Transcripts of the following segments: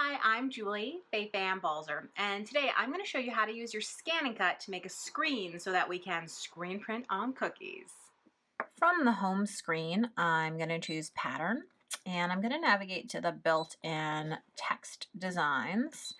Hi, I'm Julie Fei-Fan Balzer, and today I'm going to show you how to use your ScanNCut to make a screen so that we can screen print on cookies. From the home screen, I'm going to choose Pattern, and I'm going to navigate to the built-in text designs.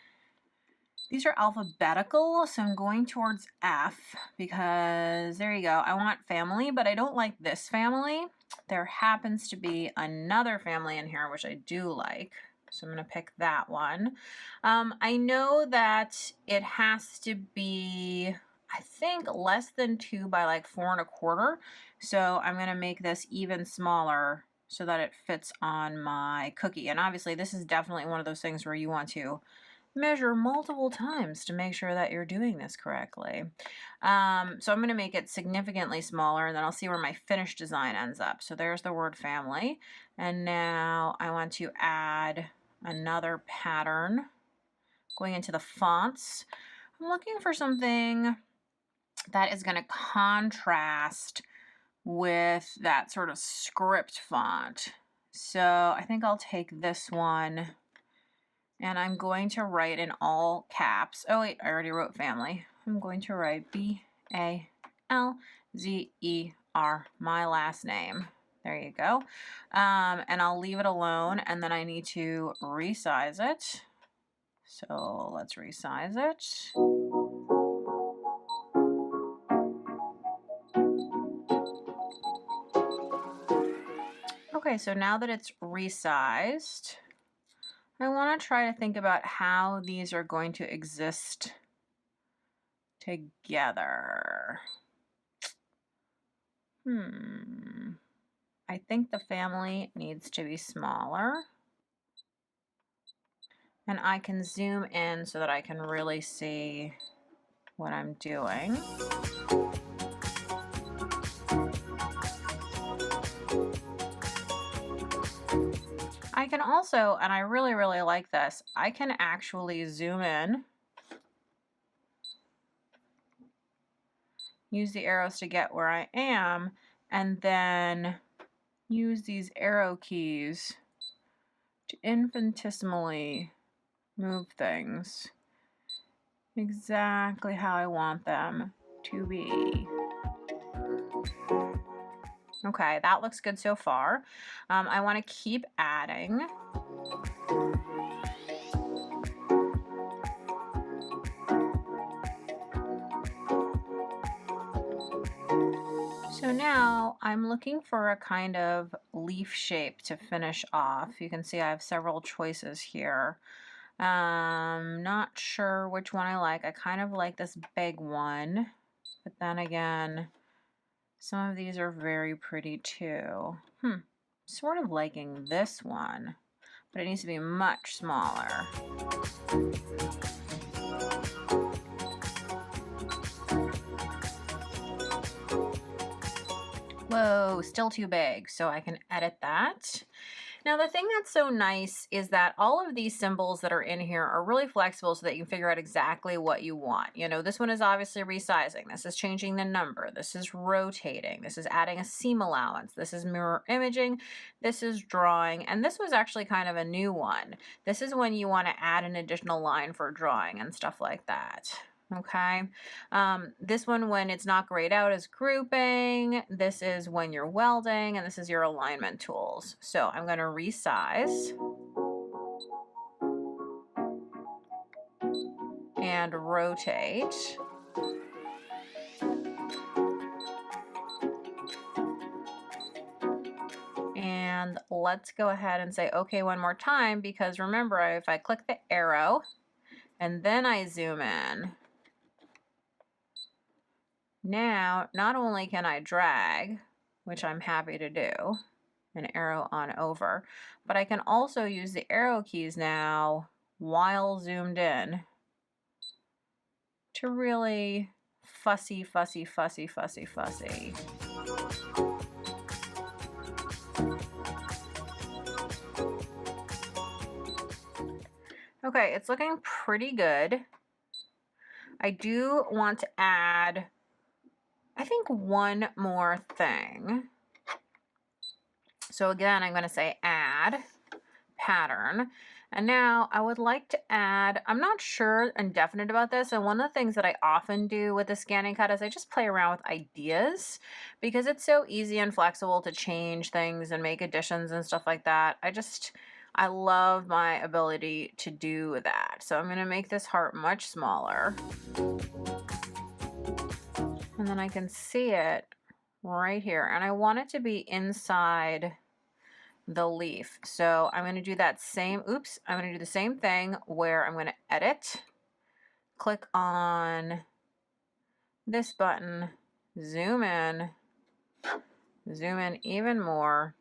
These are alphabetical, so I'm going towards F because, there you go, I want family, but I don't like this family. There happens to be another family in here which I do like. So I'm going to pick that one. I know that it has to be, I think, less than 2 by like 4 1/4. So I'm going to make this even smaller so that it fits on my cookie. And obviously this is definitely one of those things where you want to measure multiple times to make sure that you're doing this correctly. So I'm going to make it significantly smaller, and then I'll see where my finished design ends up. So there's the word family. And now I want to add another pattern. Going into the fonts, I'm looking for something that is going to contrast with that sort of script font. So I think I'll take this one, and I'm going to write in all caps. Oh wait, I already wrote family. I'm going to write B-A-L-Z-E-R, my last name. There you go. And I'll leave it alone, and then I need to resize it. So let's resize it. Okay, so now that it's resized, I want to try to think about how these are going to exist together. I think the family needs to be smaller. And I can zoom in so that I can really see what I'm doing. I can also, and I really like this, I can actually zoom in, use the arrows to get where I am, and then use these arrow keys to infinitesimally move things exactly how I want them to be. Okay, that looks good so far. I want to keep adding. So now I'm looking for a kind of leaf shape to finish off. You can see I have several choices here. Not sure which one I like. I kind of like this big one, but then again, some of these are very pretty too. Sort of liking this one, but it needs to be much smaller. Whoa, still too big, so I can edit that. Now the thing that's so nice is that all of these symbols that are in here are really flexible so that you can figure out exactly what you want. You know, this one is obviously resizing, this is changing the number, this is rotating, this is adding a seam allowance, this is mirror imaging, this is drawing, and this was actually kind of a new one. This is when you want to add an additional line for drawing and stuff like that. Okay, this one, when it's not grayed out, is grouping. This is when you're welding, and this is your alignment tools. So I'm going to resize and rotate. And let's go ahead and say okay one more time, because remember, if I click the arrow and then I zoom in, now, not only can I drag, which I'm happy to do, an arrow on over, but I can also use the arrow keys now while zoomed in to really fussy. Okay, it's looking pretty good. I do want to add, I think, one more thing. So again, I'm going to say add, pattern. And now I would like to add, I'm not sure and definite about this, and one of the things that I often do with the ScanNCut is I just play around with ideas because it's so easy and flexible to change things and make additions and stuff like that. I love my ability to do that. So I'm going to make this heart much smaller. And then I can see it right here. And I want it to be inside the leaf. So I'm going to do that same, I'm going to do the same thing where I'm going to edit, click on this button, zoom in even more,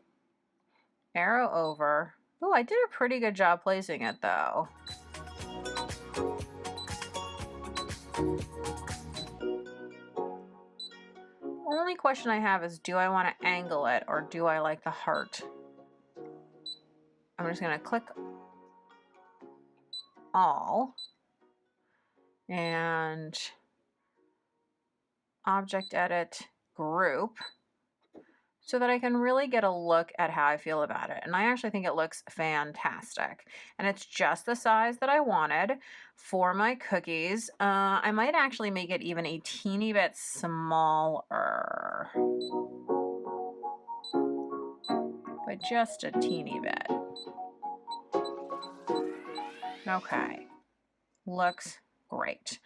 arrow over. Oh, I did a pretty good job placing it though. Only question I have is, do I want to angle it or do I like the heart? I'm just going to click all and object edit group so that I can really get a look at how I feel about it. And I actually think it looks fantastic. And it's just the size that I wanted for my cookies. I might actually make it even a teeny bit smaller, but just a teeny bit. Okay, looks great.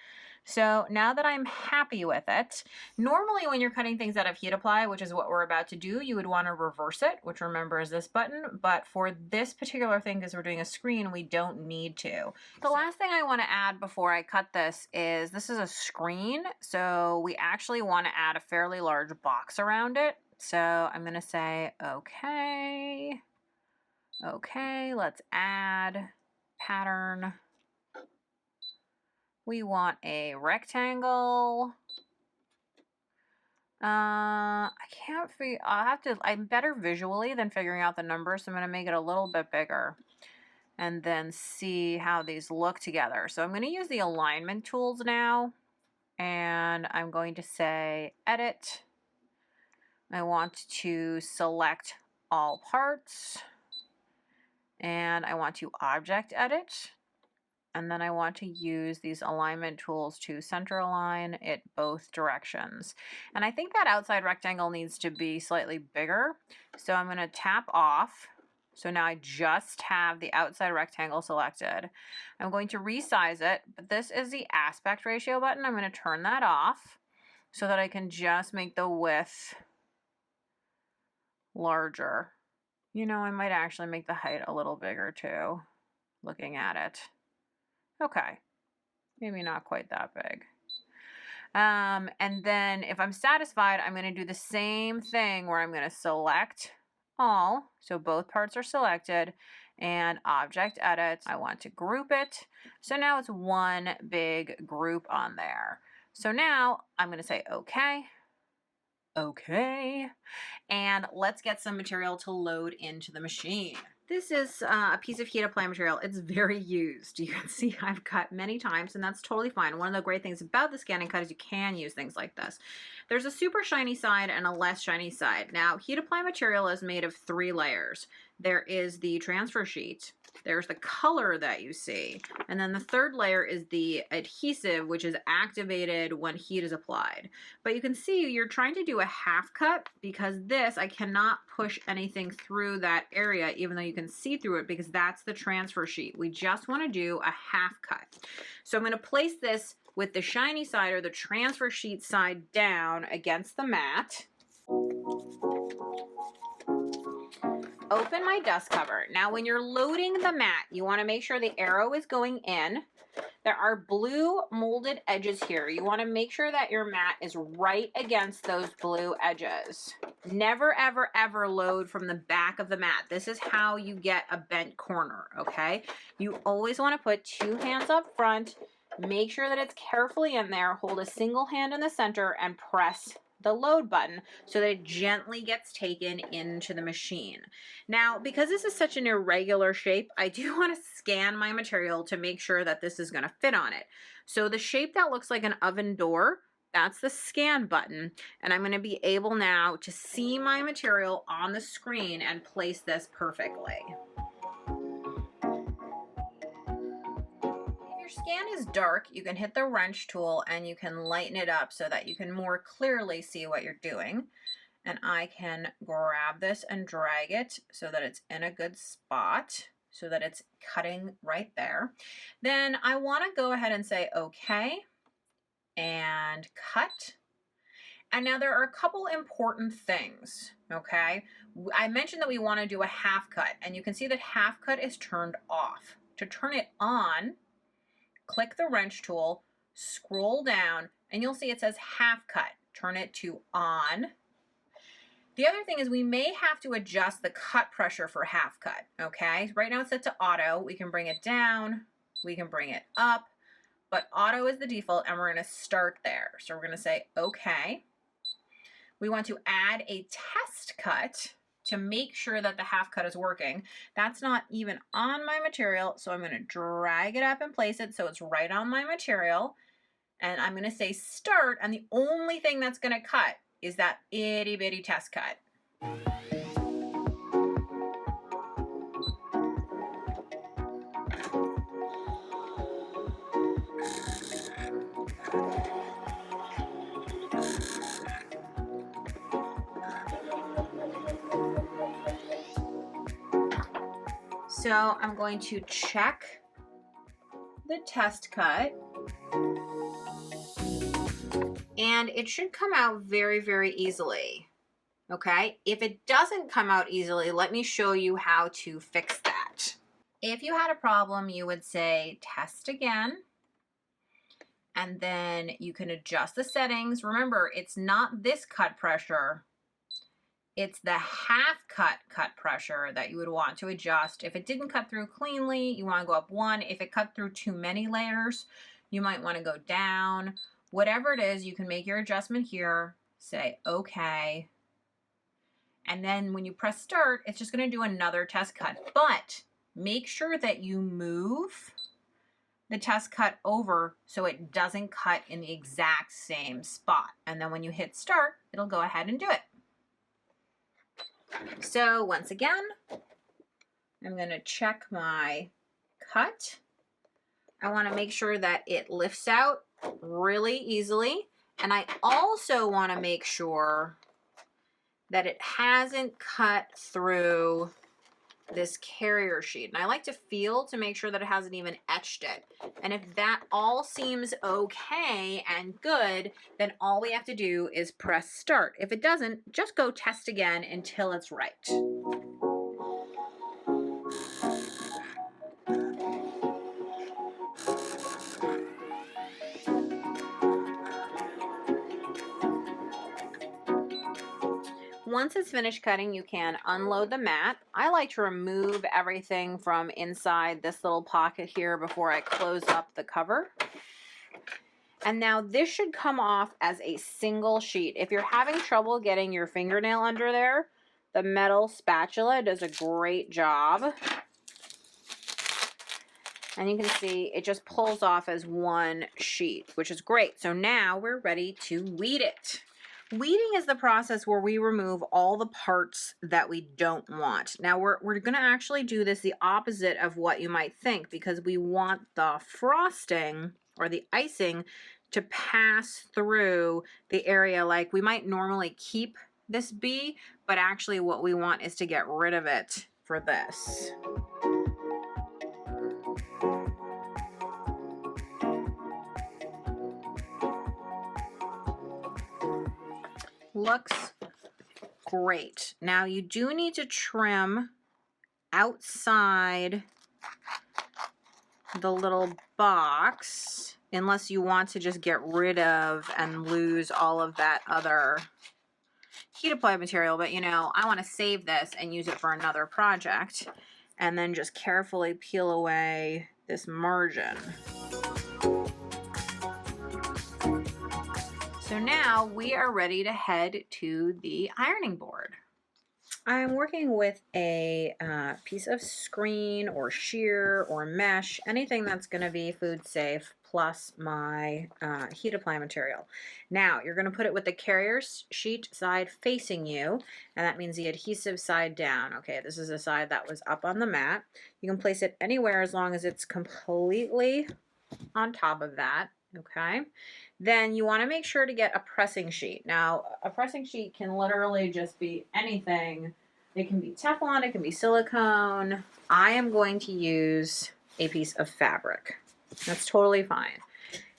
So now that I'm happy with it, normally when you're cutting things out of heat apply, which is what we're about to do, you would want to reverse it, which remember is this button. But for this particular thing, because we're doing a screen, we don't need to. The last thing I want to add before I cut this is a screen. So we actually want to add a fairly large box around it. So I'm going to say, okay, let's add pattern. We want a rectangle. I can't figure, I'm better visually than figuring out the numbers, so I'm going to make it a little bit bigger and then see how these look together. So I'm going to use the alignment tools now, and I'm going to say edit. I want to select all parts, and I want to object edit. And then I want to use these alignment tools to center align it both directions. And I think that outside rectangle needs to be slightly bigger. So I'm going to tap off. So now I just have the outside rectangle selected. I'm going to resize it, but this is the aspect ratio button. I'm going to turn that off so that I can just make the width larger. You know, I might actually make the height a little bigger too, looking at it. Okay, maybe not quite that big. And then if I'm satisfied, I'm going to do the same thing where I'm going to select all. So both parts are selected, and object edit. I want to group it. So now it's one big group on there. So now I'm going to say okay. Okay. And let's get some material to load into the machine. This is a piece of heat apply material. It's very used. You can see I've cut many times, and that's totally fine. One of the great things about the ScanNCut is you can use things like this. There's a super shiny side and a less shiny side. Now, heat apply material is made of 3 layers. There is the transfer sheet. There's the color that you see. And then the third layer is the adhesive, which is activated when heat is applied. But you can see you're trying to do a half cut because this, I cannot push anything through that area, even though you can see through it because that's the transfer sheet. We just want to do a half cut. So I'm going to place this with the shiny side or the transfer sheet side down against the mat. Open my dust cover. Now when you're loading the mat, you want to make sure the arrow is going in. There are blue molded edges here. You want to make sure that your mat is right against those blue edges. Never, ever, ever load from the back of the mat. This is how you get a bent corner, okay? You always want to put 2 hands up front. Make sure that it's carefully in there. Hold a single hand in the center and press the load button so that it gently gets taken into the machine. Now, because this is such an irregular shape, I do want to scan my material to make sure that this is going to fit on it. So the shape that looks like an oven door, that's the scan button, and I'm going to be able now to see my material on the screen and place this perfectly. your scan is dark, you can hit the wrench tool and you can lighten it up so that you can more clearly see what you're doing. And I can grab this and drag it so that it's in a good spot, so that it's cutting right there. Then I want to go ahead and say okay and cut. And now there are a couple important things, okay? I mentioned that we want to do a half cut, and you can see that half cut is turned off. To turn it on, click the wrench tool, scroll down, and you'll see it says half cut. Turn it to on. The other thing is we may have to adjust the cut pressure for half cut, okay? Right now it's set to auto. We can bring it down, we can bring it up, but auto is the default and we're gonna start there. So we're gonna say okay. We want to add a test cut to make sure that the half cut is working. That's not even on my material, so I'm gonna drag it up and place it so it's right on my material. And I'm gonna say start, and the only thing that's gonna cut is that itty bitty test cut. So I'm going to check the test cut. And it should come out very, very easily, okay? If it doesn't come out easily, let me show you how to fix that. If you had a problem, you would say test again, and then you can adjust the settings. Remember, it's not this cut pressure, it's the half cut pressure that you would want to adjust. If it didn't cut through cleanly, you want to go up one. If it cut through too many layers, you might want to go down. Whatever it is, you can make your adjustment here, say okay, and then when you press start, it's just going to do another test cut. But make sure that you move the test cut over so it doesn't cut in the exact same spot. And then when you hit start, it'll go ahead and do it. So once again, I'm going to check my cut. I want to make sure that it lifts out really easily, and I also want to make sure that it hasn't cut through this carrier sheet, and I like to feel to make sure that it hasn't even etched it. And if that all seems okay and good, then all we have to do is press start. If it doesn't, just go test again until it's right. Once it's finished cutting, you can unload the mat. I like to remove everything from inside this little pocket here before I close up the cover. And now this should come off as a single sheet. If you're having trouble getting your fingernail under there, the metal spatula does a great job. And you can see it just pulls off as one sheet, which is great. So now we're ready to weed it. Weeding is the process where we remove all the parts that we don't want. Now we're going to actually do this the opposite of what you might think, because we want the frosting or the icing to pass through the area like we might normally keep this be, but actually what we want is to get rid of it for this. Looks great. Now you do need to trim outside the little box unless you want to just get rid of and lose all of that other heat applied material. But you know, I want to save this and use it for another project, and then just carefully peel away this margin. So now we are ready to head to the ironing board. I'm working with a piece of screen or sheer or mesh, anything that's going to be food safe, plus my heat apply material. Now you're going to put it with the carrier sheet side facing you, and that means the adhesive side down. Okay, this is the side that was up on the mat. You can place it anywhere as long as it's completely on top of that. Okay. Then you want to make sure to get a pressing sheet. Now, a pressing sheet can literally just be anything. It can be Teflon, it can be silicone. I am going to use a piece of fabric. That's totally fine.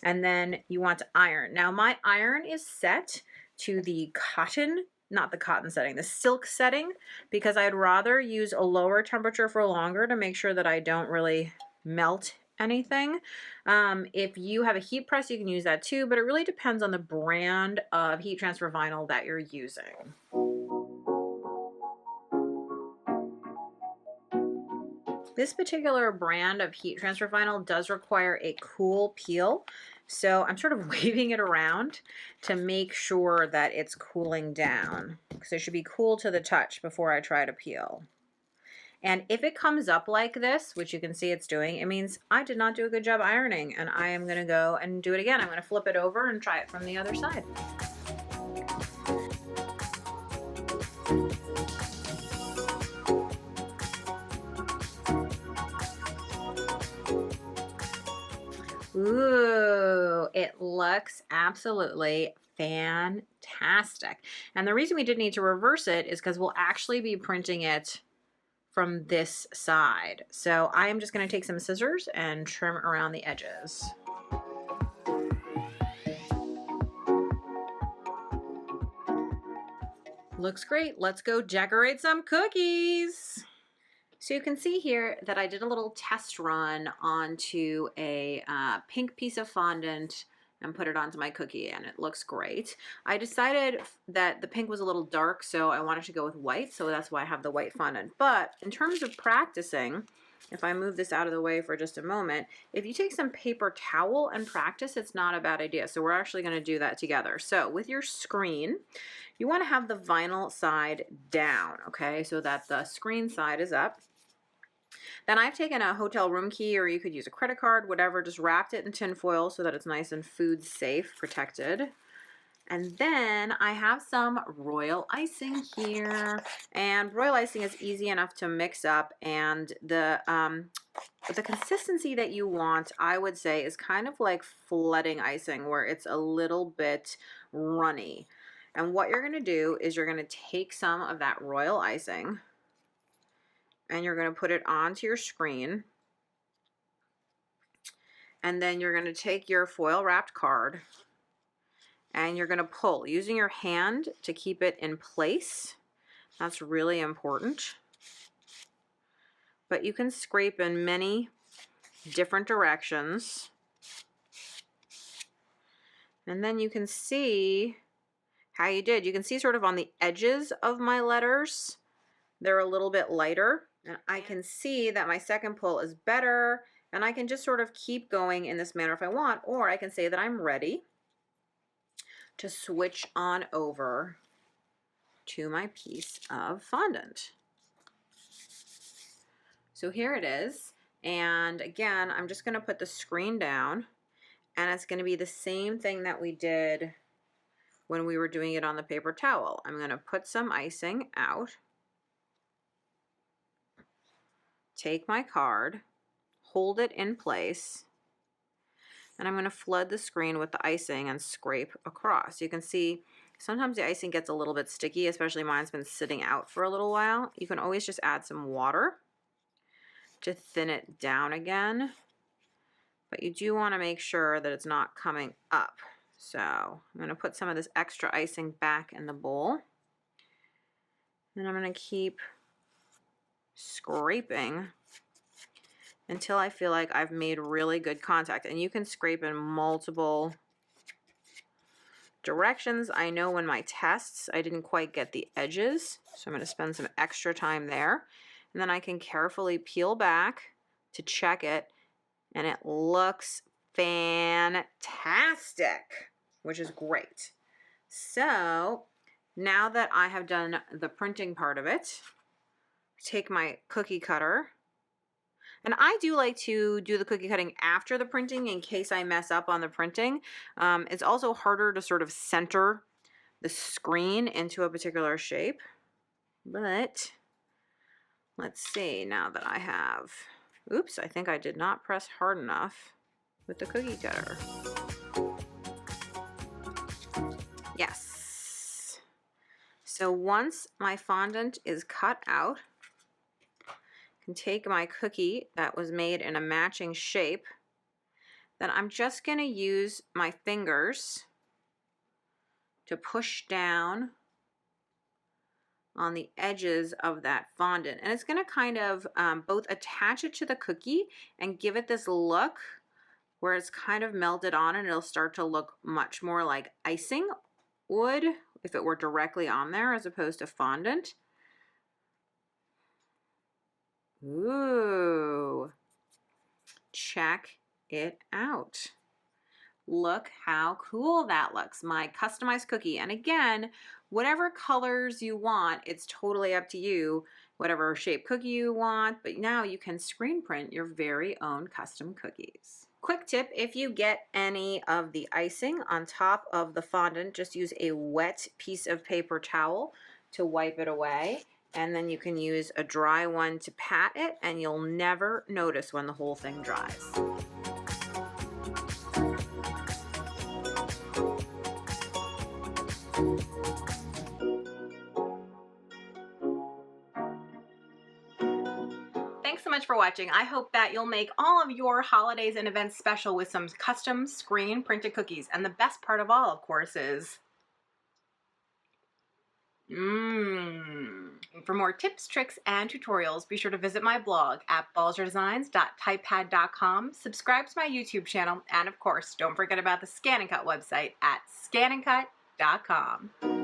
And then you want to iron. Now, my iron is set to the cotton, not the cotton setting, the silk setting, because I'd rather use a lower temperature for longer to make sure that I don't really melt anything. If you have a heat press, you can use that too, but it really depends on the brand of heat transfer vinyl that you're using. This particular brand of heat transfer vinyl does require a cool peel, so I'm sort of waving it around to make sure that it's cooling down, because it should be cool to the touch before I try to peel. And if it comes up like this, which you can see it's doing, it means I did not do a good job ironing, and I am going to go and do it again. I'm going to flip it over and try it from the other side. Ooh, it looks absolutely fantastic. And the reason we didn't need to reverse it is because we'll actually be printing it from this side. So I am just going to take some scissors and trim around the edges. Looks great. Let's go decorate some cookies. So you can see here that I did a little test run onto a pink piece of fondant and put it onto my cookie, and it looks great. I decided that the pink was a little dark, so I wanted to go with white, so that's why I have the white fondant. But in terms of practicing, if I move this out of the way for just a moment, if you take some paper towel and practice, it's not a bad idea. So we're actually going to do that together. So with your screen, you want to have the vinyl side down, okay, so that the screen side is up. Then I've taken a hotel room key, or you could use a credit card, whatever, just wrapped it in tin foil so that it's nice and food safe, protected. And then I have some royal icing here, and royal icing is easy enough to mix up, and the consistency that you want, I would say, is kind of like flooding icing, where it's a little bit runny. And what you're going to do is you're going to take some of that royal icing, and you're going to put it onto your screen, and then you're going to take your foil wrapped card and you're going to pull using your hand to keep it in place. That's really important. But you can scrape in many different directions, and then you can see how you did. You can see sort of on the edges of my letters, they're a little bit lighter. And I can see that my second pull is better, and I can just sort of keep going in this manner if I want, or I can say that I'm ready to switch on over to my piece of fondant. So here it is, and again, I'm just going to put the screen down, and it's going to be the same thing that we did when we were doing it on the paper towel. I'm going to put some icing out, take my card, hold it in place, and I'm going to flood the screen with the icing and scrape across. You can see sometimes the icing gets a little bit sticky, especially mine's been sitting out for a little while. You can always just add some water to thin it down again, but you do want to make sure that it's not coming up. So I'm going to put some of this extra icing back in the bowl, and I'm going to keep scraping until I feel like I've made really good contact. And you can scrape in multiple directions. I know in my tests I didn't quite get the edges, so I'm going to spend some extra time there. And then I can carefully peel back to check it, and it looks fantastic, which is great. So now that I have done the printing part of it, take my cookie cutter, and I do like to do the cookie cutting after the printing in case I mess up on the printing. It's also harder to sort of center the screen into a particular shape, but let's see now that I have, oops, I think I did not press hard enough. with the cookie cutter. Yes. So once my fondant is cut out, I can take my cookie that was made in a matching shape. Then I'm just going to use my fingers to push down on the edges of that fondant, and it's going to kind of both attach it to the cookie and give it this look where it's kind of melted on, and it'll start to look much more like icing would if it were directly on there as opposed to fondant. Ooh, check it out. Look how cool that looks, my customized cookie. And again, whatever colors you want, it's totally up to you, whatever shape cookie you want, but now you can screen print your very own custom cookies. Quick tip, if you get any of the icing on top of the fondant, just use a wet piece of paper towel to wipe it away, and then you can use a dry one to pat it, and you'll never notice when the whole thing dries. Thanks so much for watching. I hope that you'll make all of your holidays and events special with some custom screen printed cookies. And the best part of all, of course, is For more tips, tricks, and tutorials, be sure to visit my blog at balzerdesigns.typepad.com, subscribe to my YouTube channel, and of course, don't forget about the ScanNCut website at scanncut.com.